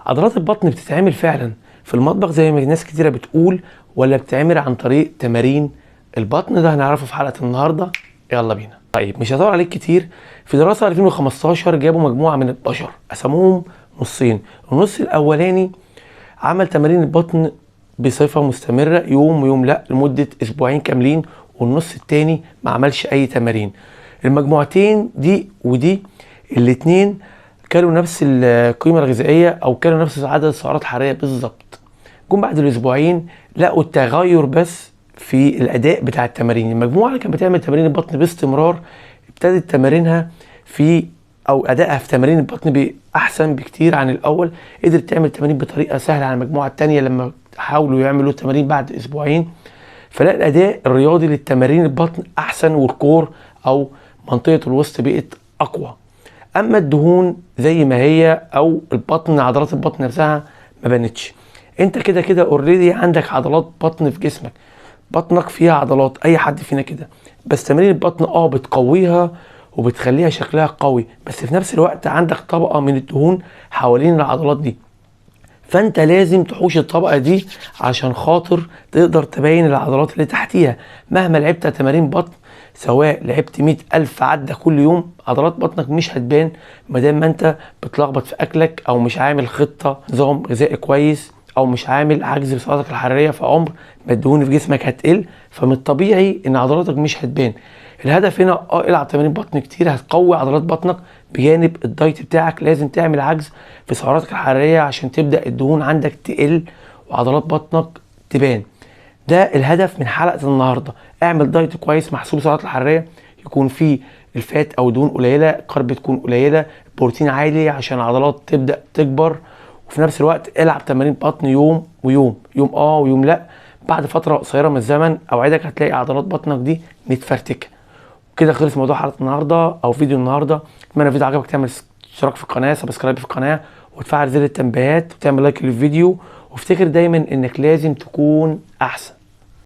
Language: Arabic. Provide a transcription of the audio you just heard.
عضلات البطن بتتعمل فعلا في المطبخ زي ما ناس كتيرة بتقول، ولا بتتعمل عن طريق تمارين البطن؟ ده هنعرفه في حلقة النهاردة. يلا بينا. طيب مش هطول عليك كتير. في دراسة 2015 جابوا مجموعة من البشر قسموهم نصين. النص الأولاني عمل تمارين البطن بصفة مستمرة يوم ويوم لا لمدة أسبوعين كاملين، والنص التاني ما عملش أي تمارين. المجموعتين دي ودي الاتنين كانوا نفس القيمة الغذائية أو كانوا نفس عدد السعرات الحرارية بالظبط. جم بعد الأسبوعين لقوا التغير بس في الأداء بتاع التمارين. المجموعة اللي كانت بتعمل تمارين البطن باستمرار ابتدت تمارينها في أو أدائها في تمارين البطن أحسن بكتير عن الأول. قدرت تعمل تمارين بطريقة سهلة عن المجموعة التانية لما حاولوا يعملوا التمارين بعد أسبوعين. فلاقي الأداء الرياضي للتمارين البطن أحسن، والكور أو منطقة الوسط بقت أقوى. اما الدهون زي ما هي او البطن عضلات البطن نفسها ما بانتش. انت كده كده اوريدي عندك عضلات بطن في جسمك، بطنك فيها عضلات، اي حد فينا كده. بس تمارين البطن بتقويها وبتخليها شكلها قوي، بس في نفس الوقت عندك طبقة من الدهون حوالين العضلات دي، فانت لازم تحوش الطبقة دي عشان خاطر تقدر تبين العضلات اللي تحتيها. مهما لعبت تمارين بطن، سواء لعبت 100,000 عدة كل يوم، عضلات بطنك مش هتبان مادام ما انت بتلخبط في اكلك، او مش عامل خطة نظام غذائي كويس، او مش عامل عجز في سعراتك الحرارية. في عمر ما الدهون في جسمك هتقل، فمن الطبيعي ان عضلاتك مش هتبان. الهدف هنا العب تمارين بطن كتير هتقوي عضلات بطنك، بجانب الدايت بتاعك لازم تعمل عجز في سعراتك الحرارية عشان تبدأ الدهون عندك تقل وعضلات بطنك تبان. ده الهدف من حلقة النهاردة. اعمل دايت كويس محسوب السعرات الحرارية، يكون فيه الفات او دهون قليلة، الكارب تكون قليلة، بروتين عالي عشان العضلات تبدأ تكبر. وفي نفس الوقت العب تمارين بطن يوم ويوم، يوم ويوم لا. بعد فترة قصيرة من الزمن اوعدك هتلاقي عضلات بطنك دي متفرتكة. كده خلص موضوع حلقة النهاردة او فيديو النهاردة. اتمنى الفيديو عجبك تعمل اشتراك في القناة، سبسكرايب في القناة، وتفعل زر التنبيهات، وتعمل لايك للفيديو. وافتكر دايما انك لازم تكون احسن.